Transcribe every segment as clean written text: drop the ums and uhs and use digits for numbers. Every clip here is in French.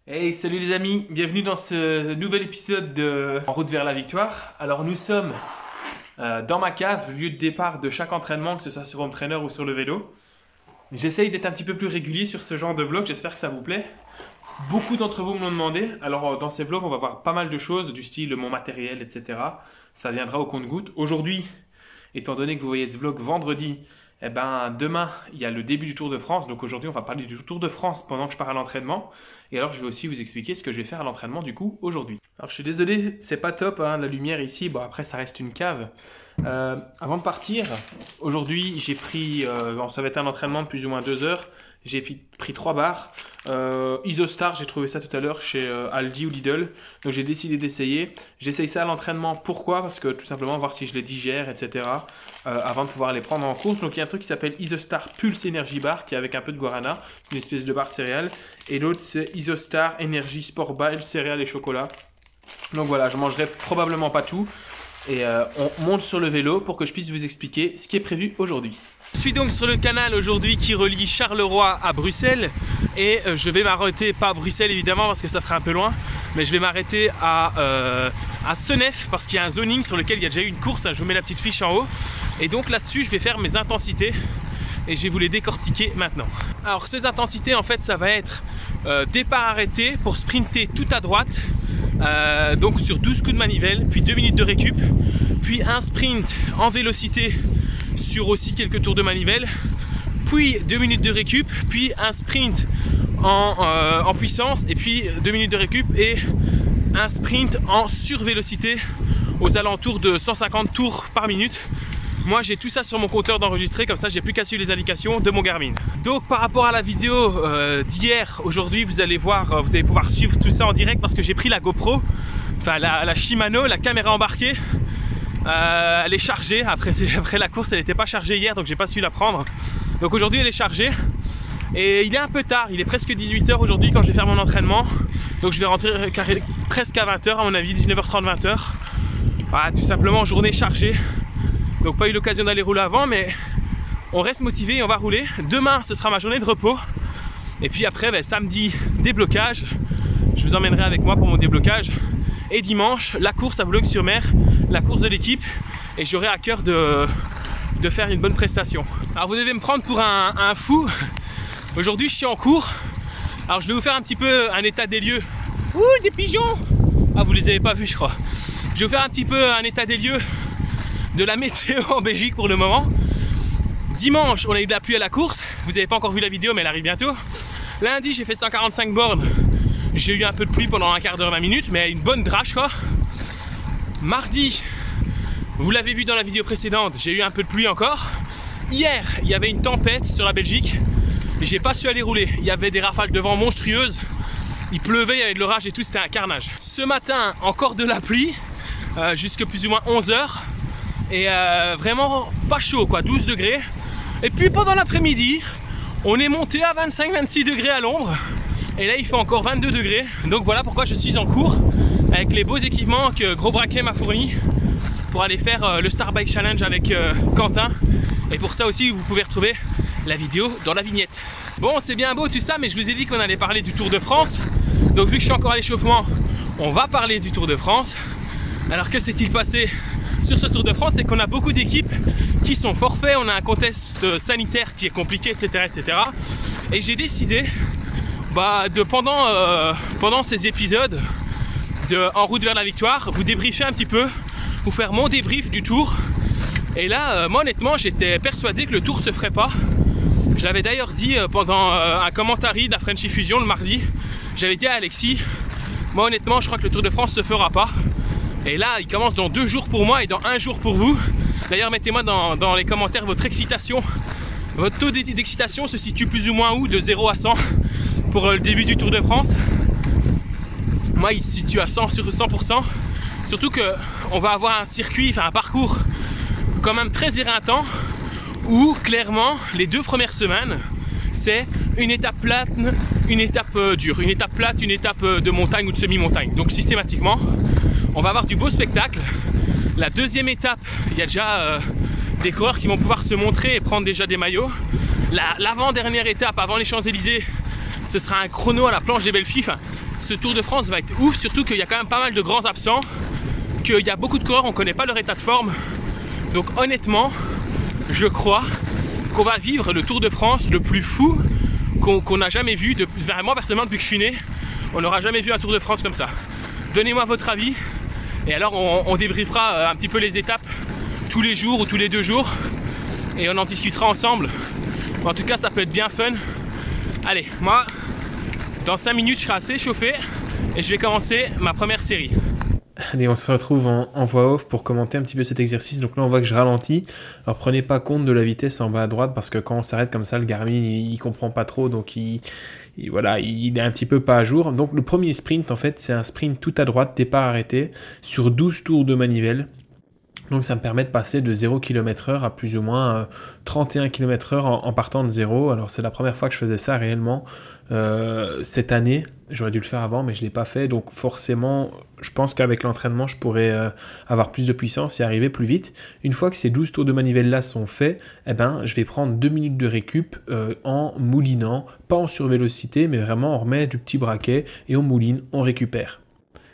Hey, salut les amis, bienvenue dans ce nouvel épisode de En route vers la victoire. Alors nous sommes dans ma cave, lieu de départ de chaque entraînement, que ce soit sur home trainer ou sur le vélo. J'essaye d'être un petit peu plus régulier sur ce genre de vlog, j'espère que ça vous plaît. Beaucoup d'entre vous me l'ont demandé, alors dans ces vlogs on va voir pas mal de choses, du style mon matériel, etc. Ça viendra au compte-gouttes. Aujourd'hui, étant donné que vous voyez ce vlog vendredi, eh ben, demain, il y a le début du Tour de France. Donc aujourd'hui, on va parler du Tour de France pendant que je pars à l'entraînement. Et alors, je vais aussi vous expliquer ce que je vais faire à l'entraînement du coup aujourd'hui. Alors, je suis désolé, c'est pas top, hein, la lumière ici. Bon, après, ça reste une cave. Avant de partir, aujourd'hui, j'ai pris, ça va être un entraînement de plus ou moins 2 heures. J'ai pris 3 barres. Isostar, j'ai trouvé ça tout à l'heure chez Aldi ou Lidl. Donc j'ai décidé d'essayer. J'essaye ça à l'entraînement. Pourquoi? Parce que tout simplement voir si je les digère, etc. Avant de pouvoir les prendre en course. Donc il y a un truc qui s'appelle Isostar Pulse Energy Bar, qui est avec un peu de guarana, une espèce de barre céréales. Et l'autre c'est Isostar Energy Sport Bile, céréales et chocolat. Donc voilà, je mangerai probablement pas tout. Et on monte sur le vélo pour que je puisse vous expliquer ce qui est prévu aujourd'hui. Je suis donc sur le canal aujourd'hui qui relie Charleroi à Bruxelles et je vais m'arrêter, pas à Bruxelles évidemment parce que ça ferait un peu loin, mais je vais m'arrêter à Senef parce qu'il y a un zoning sur lequel il y a déjà eu une course, je vous mets la petite fiche en haut et donc là-dessus je vais faire mes intensités et je vais vous les décortiquer maintenant. Alors ces intensités en fait ça va être départ arrêté pour sprinter tout à droite, donc sur 12 coups de manivelle, puis 2 minutes de récup, puis un sprint en vélocité sur aussi quelques tours de manivelle, puis 2 minutes de récup, puis un sprint en puissance, et puis 2 minutes de récup et un sprint en survélocité aux alentours de 150 tours par minute. Moi j'ai tout ça sur mon compteur d'enregistrer, comme ça j'ai plus qu'à suivre les indications de mon Garmin. Donc par rapport à la vidéo d'hier, aujourd'hui vous allez voir, vous allez pouvoir suivre tout ça en direct parce que j'ai pris la GoPro, enfin la Shimano, la caméra embarquée. Elle est chargée, après la course elle n'était pas chargée hier donc j'ai pas su la prendre. Donc aujourd'hui elle est chargée et il est un peu tard, il est presque 18 h aujourd'hui quand je vais faire mon entraînement. Donc je vais rentrer presque à 20 h à mon avis, 19 h 30, 20 h. Voilà, tout simplement journée chargée. Donc pas eu l'occasion d'aller rouler avant mais on reste motivé et on va rouler. Demain ce sera ma journée de repos. Et puis après samedi déblocage, je vous emmènerai avec moi pour mon déblocage. Et dimanche la course à Boulogne-sur-Mer, la course de l'équipe, et j'aurai à cœur de faire une bonne prestation. Alors vous devez me prendre pour un fou. Aujourd'hui je suis en cours. Alors je vais vous faire un petit peu un état des lieux. Ouh, des pigeons! Ah, vous les avez pas vus je crois. Je vais vous faire un petit peu un état des lieux de la météo en Belgique pour le moment. Dimanche on a eu de la pluie à la course. Vous n'avez pas encore vu la vidéo mais elle arrive bientôt. Lundi j'ai fait 145 bornes. J'ai eu un peu de pluie pendant un quart d'heure, 20 minutes, mais une bonne drache quoi. Mardi, vous l'avez vu dans la vidéo précédente, j'ai eu un peu de pluie encore. Hier, il y avait une tempête sur la Belgique et j'ai pas su aller rouler. Il y avait des rafales de vent monstrueuses, il pleuvait, il y avait de l'orage et tout, c'était un carnage. Ce matin, encore de la pluie, jusque plus ou moins 11 h. Et vraiment pas chaud quoi, 12 degrés. Et puis pendant l'après-midi, on est monté à 25-26 degrés à l'ombre. Et là il fait encore 22 degrés. Donc voilà pourquoi je suis en cours avec les beaux équipements que Gros Braquet m'a fournis pour aller faire le Star Bike Challenge avec Quentin. Et pour ça aussi vous pouvez retrouver la vidéo dans la vignette. Bon, c'est bien beau tout ça, mais je vous ai dit qu'on allait parler du Tour de France. Donc vu que je suis encore à l'échauffement, on va parler du Tour de France. Alors que s'est-il passé sur ce Tour de France? C'est qu'on a beaucoup d'équipes qui sont forfaits, on a un contexte sanitaire qui est compliqué, etc. etc. Et j'ai décidé pendant ces épisodes de En route vers la victoire, vous débriefer un petit peu, vous faire mon débrief du tour. Et là, moi honnêtement, j'étais persuadé que le tour se ferait pas. Je l'avais d'ailleurs dit pendant un commentary de la Frenchy Fusion le mardi. J'avais dit à Alexis, moi honnêtement, je crois que le Tour de France se fera pas. Et là, il commence dans 2 jours pour moi et dans 1 jour pour vous. D'ailleurs, mettez-moi dans les commentaires votre excitation. Votre taux d'excitation se situe plus ou moins où de 0 à 100 pour le début du Tour de France? Moi il se situe à 100 sur 100%. Surtout qu'on va avoir un circuit, enfin un parcours quand même très éreintant où clairement les 2 premières semaines c'est une étape plate, une étape dure, une étape plate, une étape de montagne ou de semi-montagne. Donc systématiquement on va avoir du beau spectacle. La deuxième étape, il y a déjà des coureurs qui vont pouvoir se montrer et prendre déjà des maillots. L'avant-dernière étape, avant les Champs-Élysées, ce sera un chrono à la planche des belles filles. Enfin, ce Tour de France va être ouf, surtout qu'il y a quand même pas mal de grands absents, qu'il y a beaucoup de coureurs, on ne connaît pas leur état de forme. Donc honnêtement, je crois qu'on va vivre le Tour de France le plus fou qu'on n'a jamais vu, vraiment personnellement depuis que je suis né, on n'aura jamais vu un Tour de France comme ça. Donnez-moi votre avis et alors on débriefera un petit peu les étapes tous les jours ou tous les 2 jours et on en discutera ensemble. En tout cas ça peut être bien fun. Allez, moi dans 5 minutes je serai assez chauffé et je vais commencer ma première série. Allez, on se retrouve en voix off pour commenter un petit peu cet exercice. Donc là, on voit que je ralentis. Alors, prenez pas compte de la vitesse en bas à droite parce que quand on s'arrête comme ça, le Garmin, il comprend pas trop. Donc, voilà, il est un petit peu pas à jour. Donc, le premier sprint, en fait, c'est un sprint tout à droite, départ arrêté, sur 12 tours de manivelle. Donc ça me permet de passer de 0 km/h à plus ou moins 31 km/h en partant de 0. Alors c'est la première fois que je faisais ça réellement cette année. J'aurais dû le faire avant mais je ne l'ai pas fait. Donc forcément, je pense qu'avec l'entraînement, je pourrais avoir plus de puissance et arriver plus vite. Une fois que ces 12 tours de manivelle là sont faits, eh ben, je vais prendre 2 minutes de récup en moulinant. Pas en survélocité mais vraiment on remet du petit braquet et on mouline, on récupère.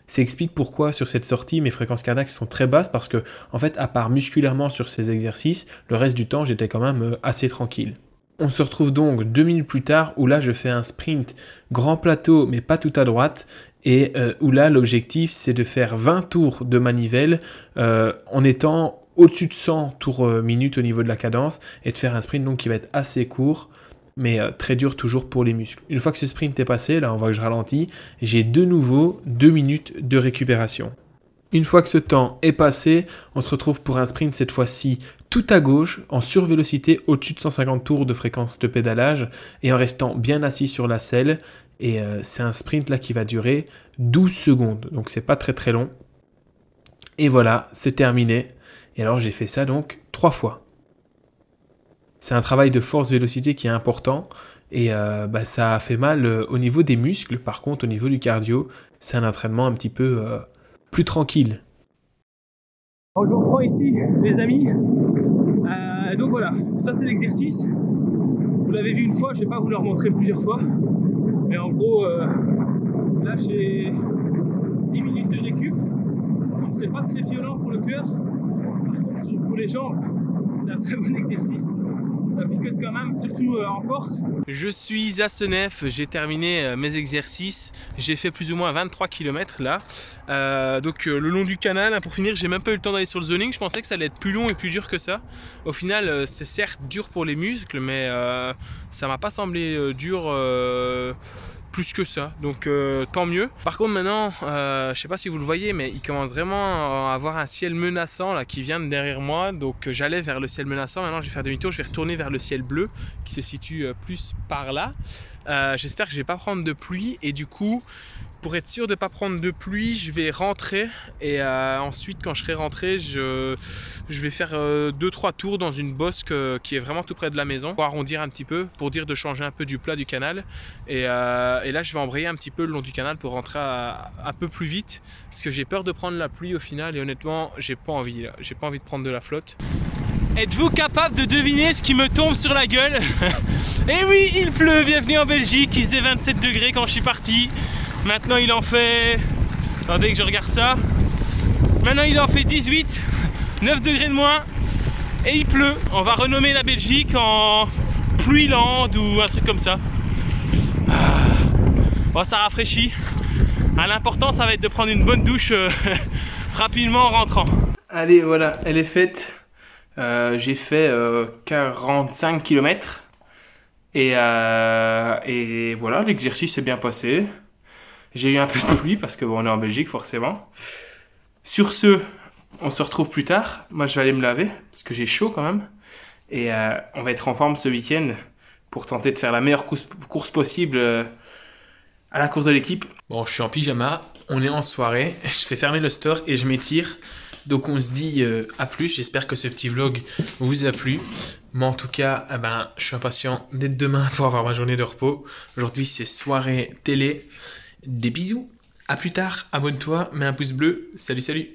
Ça explique pourquoi sur cette sortie mes fréquences cardiaques sont très basses parce que en fait à part musculairement sur ces exercices, le reste du temps j'étais quand même assez tranquille. On se retrouve donc 2 minutes plus tard où là je fais un sprint grand plateau mais pas tout à droite et où là l'objectif c'est de faire 20 tours de manivelle en étant au-dessus de 100 tours minutes au niveau de la cadence et de faire un sprint donc qui va être assez court. Mais très dur toujours pour les muscles. Une fois que ce sprint est passé, là on voit que je ralentis, j'ai de nouveau 2 minutes de récupération. Une fois que ce temps est passé, on se retrouve pour un sprint cette fois-ci tout à gauche, en survélocité au-dessus de 150 tours de fréquence de pédalage et en restant bien assis sur la selle. Et c'est un sprint là qui va durer 12 secondes, donc c'est pas très très long. Et voilà, c'est terminé. Et alors j'ai fait ça donc 3 fois. C'est un travail de force-vélocité qui est important et ça fait mal au niveau des muscles. Par contre, au niveau du cardio, c'est un entraînement un petit peu plus tranquille. Je vous reprends ici, les amis. Donc voilà, ça c'est l'exercice. Vous l'avez vu une fois, je ne vais pas vous le remontrer plusieurs fois. Mais en gros, là j'ai 10 minutes de récup. Alors c'est pas très violent pour le cœur. Par contre, pour les jambes, c'est un très bon exercice. Ça picote quand même, surtout en force. Je suis à Senef, j'ai terminé mes exercices. J'ai fait plus ou moins 23 km là. Donc le long du canal, pour finir, j'ai même pas eu le temps d'aller sur le zoning. Je pensais que ça allait être plus long et plus dur que ça. Au final, c'est certes dur pour les muscles, mais ça m'a pas semblé dur plus que ça, donc tant mieux. Par contre maintenant, je sais pas si vous le voyez, mais il commence vraiment à avoir un ciel menaçant là qui vient de derrière moi, donc j'allais vers le ciel menaçant. Maintenant je vais faire demi-tour, je vais retourner vers le ciel bleu qui se situe plus par là. J'espère que je vais pas prendre de pluie et du coup pour être sûr de ne pas prendre de pluie, je vais rentrer et ensuite quand je serai rentré, je vais faire 2-3 tours dans une bosque qui est vraiment tout près de la maison pour arrondir un petit peu, pour dire de changer un peu du plat du canal et là je vais embrayer un petit peu le long du canal pour rentrer un peu plus vite parce que j'ai peur de prendre la pluie au final et honnêtement j'ai pas envie là. J'ai pas envie de prendre de la flotte. Êtes-vous capable de deviner ce qui me tombe sur la gueule? Eh oui, il pleut, bienvenue en Belgique, il faisait 27 degrés quand je suis parti. Maintenant il en fait... Attendez que je regarde ça. Maintenant il en fait 18, 9 degrés de moins et il pleut. On va renommer la Belgique en Pluieland ou un truc comme ça. Bon, ça rafraîchit. L'important ça va être de prendre une bonne douche rapidement en rentrant. Allez voilà, elle est faite. J'ai fait 45 km et voilà, l'exercice s'est bien passé. J'ai eu un peu de pluie parce que bon, on est en Belgique forcément. Sur ce, on se retrouve plus tard. Moi je vais aller me laver parce que j'ai chaud quand même. Et on va être en forme ce week-end pour tenter de faire la meilleure course possible à la course de l'équipe. Bon, je suis en pyjama, on est en soirée, je fais fermer le store et je m'étire. Donc on se dit à plus, j'espère que ce petit vlog vous a plu. Moi en tout cas, je suis impatient d'être demain pour avoir ma journée de repos. Aujourd'hui c'est soirée télé. Des bisous, à plus tard, abonne-toi, mets un pouce bleu, salut salut.